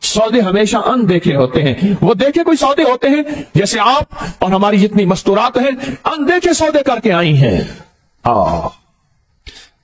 سودے ہمیشہ اندیکھے ہوتے ہیں. وہ دیکھے کوئی سودے ہوتے ہیں جیسے آپ اور ہماری جتنی مستورات ہیں اندیکھے سودے کر کے آئی ہیں.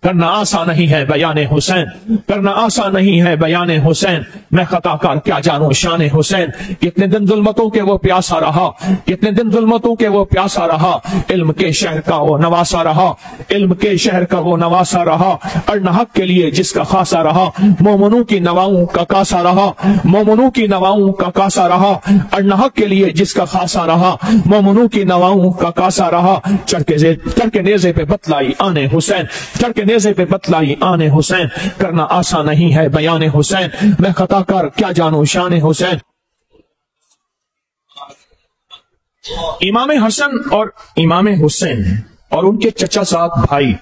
کرنا آسان نہیں ہے بیان حسین، کرنا آسان نہیں ہے بیان حسین. میں خطا کار کیا جانوں شان حسین. کتنے دن ظلمتوں کے وہ پیاسا رہا، کتنے دن ظلمتوں کے وہ پیاسا رہا. علم کے شہر کا وہ نواسا رہا، علم کے شہر کا وہ نواسا رہا. ارنحق کے لیے جس کا خاصا رہا، مومنوں کی نواؤں کا کاسا رہا، مومنوں کی نواؤں کا کاسا رہا. ارنحق کے لیے جس کا خاصا رہا، مومنوں کی نواؤں کا کاسا رہا. چڑھ کے نیزے پہ بتلائی آنے حسین، چڑھ کے نیزے پہ بتلائی آنے حسین. کرنا آسان نہیں ہے بیان حسین. میں خطا کار کیا جانوں شان حسین. امام حسن اور امام حسین اور ان کے چچا صاحب بھائی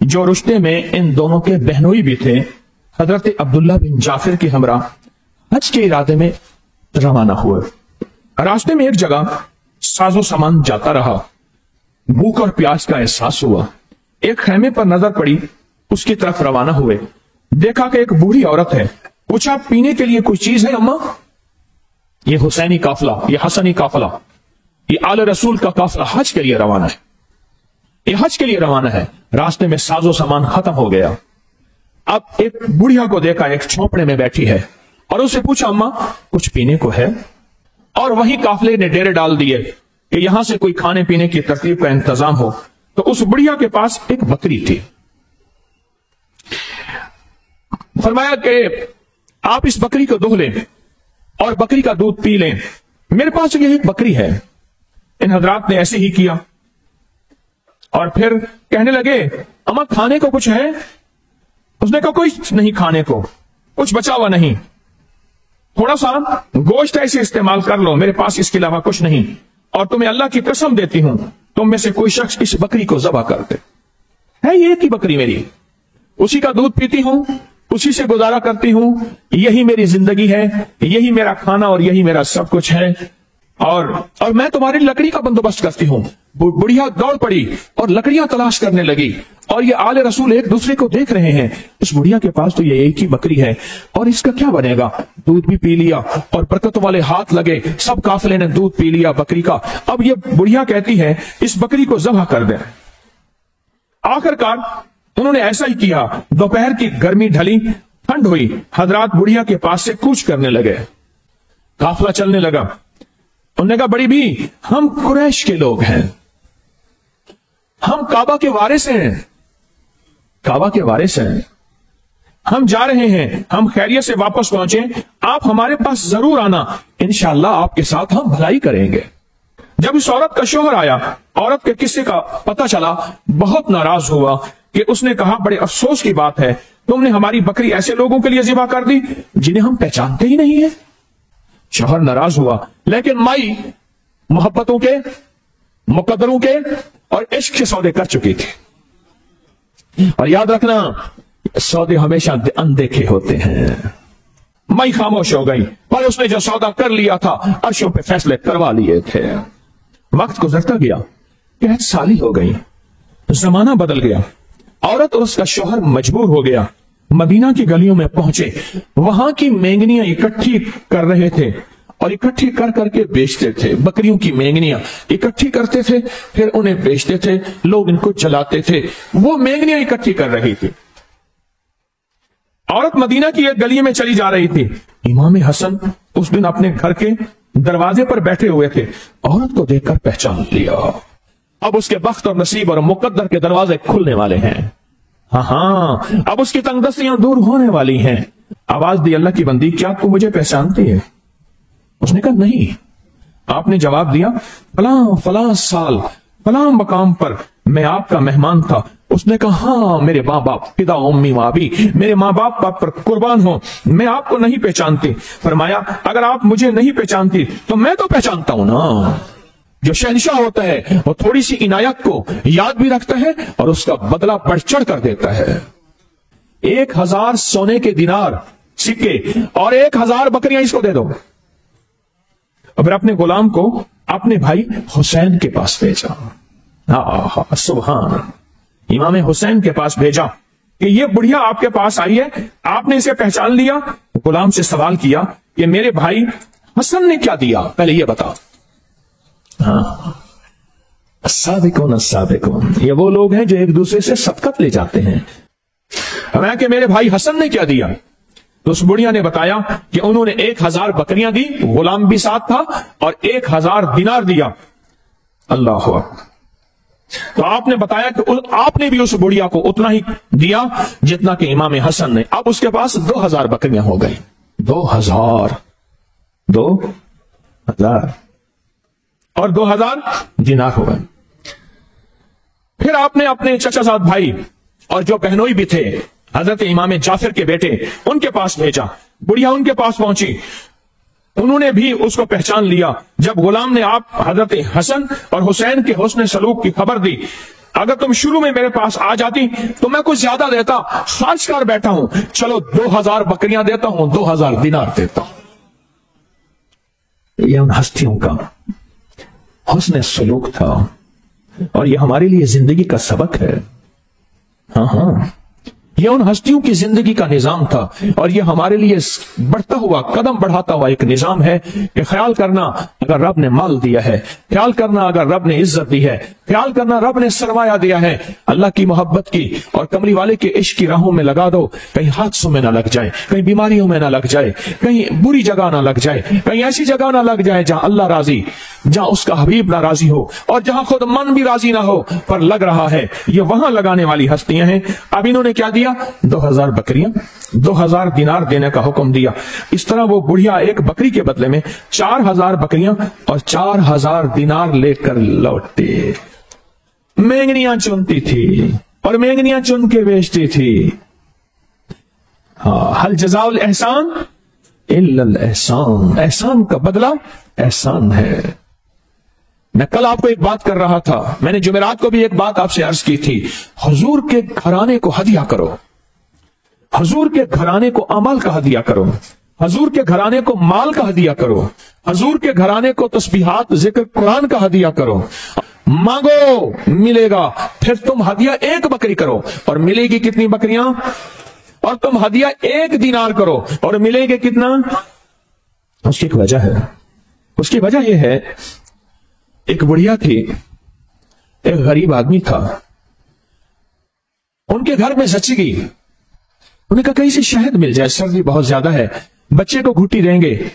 جو رشتے میں ان دونوں کے بہنوئی بھی تھے، حضرت عبداللہ بن جعفر کے ہمراہ حج کے ارادے میں روانہ ہوئے. راستے میں ایک جگہ ساز و سامان جاتا رہا. بھوک اور پیاس کا احساس ہوا. ایک خیمے پر نظر پڑی، اس کی طرف روانہ ہوئے. دیکھا کہ ایک بوڑھی عورت ہے. پوچھا پینے کے لیے کوئی چیز ہے اماں؟ یہ حسینی قافلہ، یہ حسنی قافلہ، یہ آل رسول کا قافلہ حج کے لیے روانہ ہے، یہ حج کے لیے روانہ ہے. راستے میں ساز و سامان ختم ہو گیا. اب ایک بڑھیا کو دیکھا ایک چھوپڑے میں بیٹھی ہے اور اسے پوچھا اماں کچھ پینے کو ہے؟ اور وہی قافلے نے ڈیرے ڈال دیے کہ یہاں سے کوئی کھانے پینے کی ترتیب کا انتظام ہو. تو اس بڑھیا کے پاس ایک بکری تھی. فرمایا کہ آپ اس بکری کو دھو لیں اور بکری کا دودھ پی لیں. میرے پاس یہ ایک بکری ہے. ان حضرات نے ایسے ہی کیا اور پھر کہنے لگے اماں کھانے کو کچھ ہے؟ اس نے کہا کوئی نہیں کھانے کو، کچھ بچا ہوا نہیں. تھوڑا سا گوشت ایسے استعمال کر لو، میرے پاس اس کے علاوہ کچھ نہیں. اور تمہیں اللہ کی قسم دیتی ہوں تم میں سے کوئی شخص اس بکری کو ذبح کر دے. ہے یہ ایک ہی بکری میری، اسی کا دودھ پیتی ہوں، اسی سے گزارا کرتی ہوں. یہی میری زندگی ہے، یہی میرا کھانا اور یہی میرا سب کچھ ہے. اور میں تمہاری لکڑی کا بندوبست کرتی ہوں. بڑھیا دوڑ پڑی اور لکڑیاں تلاش کرنے لگی. اور یہ آل رسول ایک دوسرے کو دیکھ رہے ہیں. اس بڑھیا کے پاس تو یہ ایک ہی بکری ہے اور اس کا کیا بنے گا؟ دودھ بھی پی لیا اور برکت والے ہاتھ لگے، سب قافلے نے دودھ پی لیا بکری کا. اب یہ بڑھیا کہتی ہے اس بکری کو ذبح کر دیں. آخر کار انہوں نے ایسا ہی کیا. دوپہر کی گرمی ڈھلی، ٹھنڈ ہوئی. حضرات بڑھیا کے پاس سے کوچ کرنے لگے. قافلہ چلنے لگا. انہوں نے کہا بڑی بھی ہم قریش کے لوگ ہیں، ہم کعبہ کے وارث ہیں، کعبہ کے وارث ہیں. ہم جا رہے ہیں، ہم خیریت سے واپس پہنچے، آپ ہمارے پاس ضرور آنا، انشاءاللہ آپ کے ساتھ ہم بھلائی کریں گے. جب اس عورت کا شوہر آیا، عورت کے قصے کا پتہ چلا، بہت ناراض ہوا کہ اس نے کہا بڑے افسوس کی بات ہے تم نے ہماری بکری ایسے لوگوں کے لیے ذبح کر دی جنہیں ہم پہچانتے ہی نہیں ہیں. شوہر ناراض ہوا، لیکن مائی محبتوں کے، مقدروں کے اور عشق کے سودے کر چکی تھی. اور یاد رکھنا سودے ہمیشہ اندیکھے ہوتے ہیں. مائی خاموش ہو گئی پر اس نے جو سودا کر لیا تھا عرشوں پہ فیصلے کروا لیے تھے. وقت گزرتا گیا، قحط سالی ہو گئی، زمانہ بدل گیا. عورت اور اس کا شوہر مجبور ہو گیا. مدینہ کی گلیوں میں پہنچے، وہاں کی مینگنیاں اکٹھی کر رہے تھے اور اکٹھی کر کر کے بیچتے تھے. بکریوں کی مینگنیاں اکٹھی کرتے تھے، پھر انہیں بیچتے تھے. لوگ ان کو جلاتے تھے. وہ مینگنیاں اکٹھی کر رہی تھی. عورت مدینہ کی ایک گلی میں چلی جا رہی تھی. امام حسن اس دن اپنے گھر کے دروازے پر بیٹھے ہوئے تھے. عورت کو دیکھ کر پہچان لیا. اب اس کے بخت اور نصیب اور مقدر کے دروازے کھلنے والے ہیں. ہاں اب اس کی تنگ دستیاں دور ہونے والی ہیں. آواز دی اللہ کی بندی کیا تو مجھے پہچانتی ہے؟ اس نے کہا نہیں. آپ نے جواب دیا فلاں فلاں سال فلاں مقام پر میں آپ کا مہمان تھا. اس نے کہا ہاں میرے ماں باپ فدا امی وابی، میرے ماں باپ پر قربان ہوں، میں آپ کو نہیں پہچانتی. فرمایا اگر آپ مجھے نہیں پہچانتی تو میں تو پہچانتا ہوں نا. جو شہنشاہ ہوتا ہے وہ تھوڑی سی عنایت کو یاد بھی رکھتا ہے اور اس کا بدلہ بڑھ چڑھ کر دیتا ہے. 1000 سونے کے دینار سکے اور 1000 بکریاں اس کو دے دو. پھر اپنے غلام کو اپنے بھائی حسین کے پاس بھیجا. سبحان، امام حسین کے پاس بھیجا کہ یہ بڑھیا آپ کے پاس آئی ہے، آپ نے اسے پہچان لیا. غلام سے سوال کیا कि मेरे भाई हसन ने क्या दिया, पहले ये बता। हाँ, अस्सादिकून अस्सादिकून, ये वो लोग हैं जो एक दूसरे से सबकत ले जाते हैं। मैं कि मेरे भाई हसन ने क्या दिया, तो उस बुढ़िया ने बताया कि उन्होंने 1000 बकरियां दी, गुलाम भी साथ था, और 1000 दिनार दिया। अल्लाह अकबर। तो आपने बताया कि आपने भी उस बुढ़िया को उतना ही दिया जितना कि इमाम हसन ने। अब उसके पास 2000 बकरियां हो गई। 2000 और 2000 दिनार हो गए। फिर आपने अपने चचाजाद भाई और जो बहनोई भी थे, हजरत इमाम जाफर के बेटे, उनके पास भेजा। बुढ़िया उनके पास पहुंची, उन्होंने भी उसको पहचान लिया। जब गुलाम ने आप हजरत हसन और हुसैन के हुस्न सलूक की खबर दी, अगर तुम शुरू में मेरे पास आ जाती तो मैं कुछ ज्यादा देता, खर्च कर बैठा हूं, चलो 2000 बकरियां देता हूं, 2000 दिनार देता हूं। ये उन हस्तियों का हुस्न सलूक था, और ये हमारे लिए जिंदगी का सबक है। हाँ, ये उन हस्तियों की जिंदगी का निजाम था, और ये हमारे लिए बढ़ता हुआ, कदम बढ़ाता हुआ एक निजाम है कि ख्याल करना अगर रब ने माल दिया है, ख्याल करना अगर रब ने इज्जत दी है, ख्याल करना रब ने सरमाया दिया है, अल्लाह की मोहब्बत की और कमली वाले के इश्क की राहों में लगा दो। कहीं हादसों में ना लग जाए, कहीं बीमारियों में ना लग जाए, कहीं बुरी जगह ना लग जाए, कहीं ऐसी जगह ना लग जाए जहां अल्लाह राजी, जहां उसका हबीब ना राजी हो, और जहां खुद मन भी राजी ना हो, पर लग रहा है। ये वहां लगाने वाली हस्तियां हैं। अब इन्होंने क्या दिया? 2000 बकरियां, 2000 दिनार देने का हुक्म दिया। इस तरह वो बुढ़िया एक बकरी के बदले में 4000 बकरियां और 4000 दिनार लेकर लौटे। मेंगनियां चुनती थी और मेंगनियां चुन के बेचती थी। हाँ, हल जज़ाउल एहसान इल्लल एहसान, एहसान का बदला एहसान है। मैं कल आपको एक बात कर रहा था, मैंने जुमेरात को भी एक बात आपसे अर्ज की थी। हुजूर के घराने को हदिया करो, हुजूर के घराने को अमल का हदिया करो, हुजूर के घराने को माल का हदिया करो, हुजूर के घराने को तस्बीहात जिक्र कुरान का हदिया करो। मांगो मिलेगा, फिर तुम हदिया 1 बकरी करो और मिलेगी कितनी बकरियां, और तुम हदिया 1 दिनार करो और मिलेगी कितना। उसकी एक वजह है, उसकी वजह यह है, एक बुढ़िया थी, एक गरीब आदमी था, उनके घर में जची गई। उन्हें कहा कहीं से शहद मिल जाए, सर्दी बहुत ज्यादा है, बच्चे को घुट्टी देंगे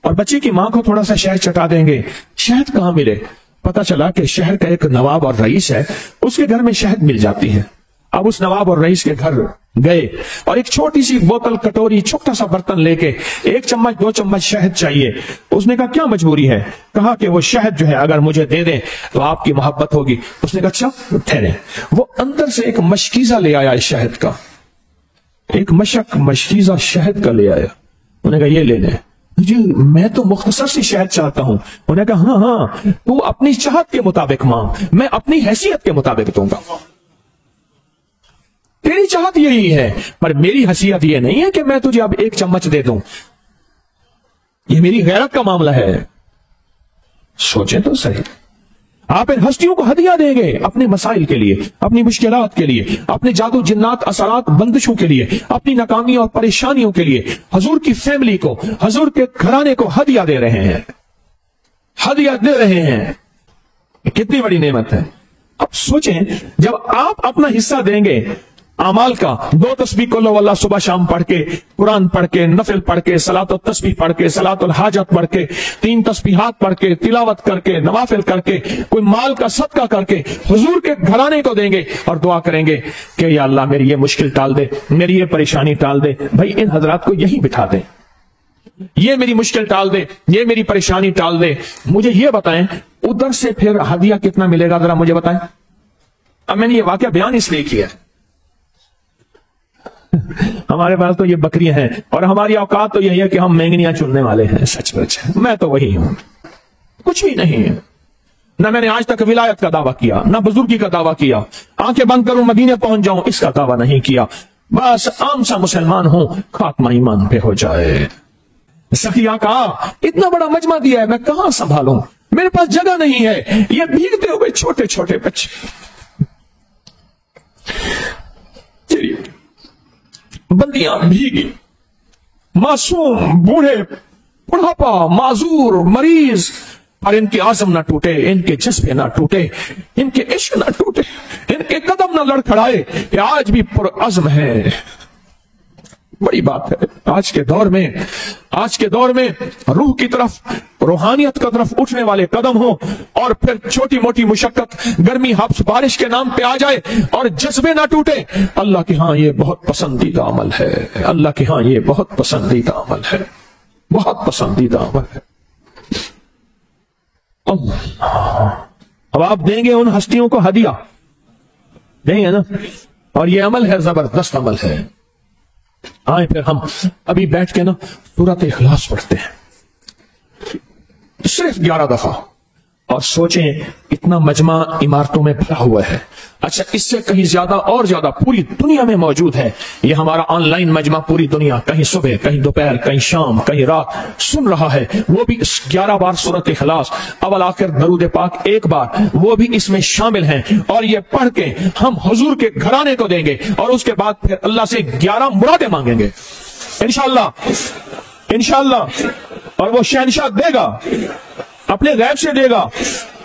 और बच्चे की मां को थोड़ा सा शहद चटा देंगे। शहद कहां मिले? पता चला कि शहर का एक नवाब और रईस है, उसके घर में शहद मिल जाती है। अब उस नवाब और रईस के घर गए और एक छोटी सी बोतल, कटोरी, छोटा सा बर्तन लेके 1 चम्मच 2 चम्मच शहद चाहिए। उसने कहा क्या मजबूरी है? कहा कि वो शहद जो है अगर मुझे दे दें तो आपकी मोहब्बत होगी। उसने कहा अच्छा ठहरे। वो अंदर से एक मशकीजा ले आया, शहद का एक मशकीजा शहद का ले आया। उन्हें कहा ये ले ले। जी मैं तो मुख्तसर सी शहद चाहता हूं। उन्हें कहा हाँ, तू अपनी चाहत के मुताबिक मांग, मैं अपनी हैसियत के मुताबिक दूंगा। तेरी चाहत यही है, पर मेरी हैसियत ये नहीं है कि मैं तुझे अब 1 चम्मच दे दूं। ये मेरी गैरत का मामला है। सोचे तो सही, आप इन हस्तियों को हदिया देंगे अपने मसाइल के लिए, अपनी मुश्किलात के लिए, अपने जादू जिन्नात असरात बंदिशों के लिए, अपनी नाकामियों और परेशानियों के लिए हुजूर की फैमिली को, हुजूर के घराने को हदिया दे रहे हैं, हदिया दे रहे हैं। कितनी बड़ी नेमत है। अब सोचें, जब आप अपना हिस्सा देंगे अमाल का, 2 तस्बीह कुल्लु वल्लाह सुबह शाम पढ़ के, कुरान पढ़ के, नफिल पढ़ के, सलातुल तस्बीह पढ़ के, सलातुल हाजत पढ़ के, 3 तस्बीहात पढ़ के, तिलावत करके, नवाफिल करके, कोई माल का सदका करके हुजूर के घराने को देंगे और दुआ करेंगे कि या अल्लाह मेरी ये मुश्किल टाल दे, मेरी ये परेशानी टाल दे। भाई इन हजरात को यही बिठा दे, ये मेरी मुश्किल टाल दे, ये मेरी परेशानी टाल दे। मुझे ये बताएं उधर से फिर हदिया कितना मिलेगा, जरा मुझे बताएं। अब मैंने ये वाकया बयान इसलिए किया, हमारे पास तो ये बकरियां हैं और हमारी औकात तो यही है कि हम मेंगनियां चुनने वाले हैं। सचमुच मैं तो वही हूं, कुछ भी नहीं है। ना मैंने आज तक विलायत का दावा किया, ना बुजुर्गी का दावा किया, आंखें बंद करूं मदीने पहुंच जाऊं, इसका दावा नहीं किया। बस आम सा मुसलमान हूं, खात्मा ईमान पे हो जाए। सखिया का इतना बड़ा मजमा दिया है, मैं कहां संभालूं, मेरे पास जगह नहीं है। ये भीगते हुए छोटे छोटे बच्चे, बंदियां भीगी, मासूम बूढ़े बुढ़ापा, माजूर, मरीज, और इनके आज़म ना टूटे, इनके जज्बे ना टूटे, इनके इश्क ना टूटे, इनके कदम ना लड़खड़ाए, कि आज भी पुरअज़्म है। बड़ी बात है। आज के दौर में रूह की तरफ, रूहानियत की तरफ उठने वाले कदम हो, और फिर छोटी मोटी मुशक्कत, गर्मी, हब्स, बारिश के नाम पे आ जाए और जज्बे ना टूटे। अल्लाह के हाँ ये बहुत पसंदीदा अमल है। अल्लाह के हाँ ये बहुत पसंदीदा अमल है, बहुत पसंदीदा अमल है। अब आप देंगे उन हस्तियों को हदिया, देंगे ना, और ये अमल है, जबरदस्त अमल है। आए फिर हम अभी बैठ के ना सूरत इखलास पढ़ते हैं सिर्फ 11 दफा, और सोचें इतना मजमा इमारतों में भरा हुआ है। अच्छा, इससे कहीं ज्यादा और ज्यादा पूरी दुनिया में मौजूद है। ये हमारा ऑनलाइन मजमा पूरी दुनिया, कहीं सुबह, कहीं दोपहर, कहीं शाम, कहीं रात सुन रहा है। वो भी 11 बार सूरत इखलास, अवल आखिर दरूद पाक 1 बार, वो भी इसमें शामिल हैं। और ये पढ़ के हम हुजूर के घराने को देंगे, और उसके बाद फिर अल्लाह से 11 मुरादें मांगेंगे इंशाअल्लाह। और वो शहंशाह देगा, अपने गैब से देगा।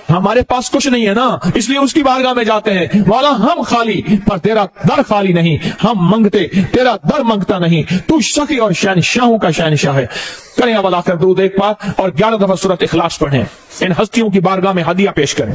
हमारे पास कुछ नहीं है ना, इसलिए उसकी बारगाह में जाते हैं। मौला हम खाली, पर तेरा दर खाली नहीं। हम मांगते, तेरा दर मांगता नहीं। तू शकी और शहंशाहों का शहंशाह है। करें अवल आखिर दरूद 1 बार, और 11 दफा सूरत इखलास पढ़ें। इन हस्तियों की बारगाह में हदिया पेश करें।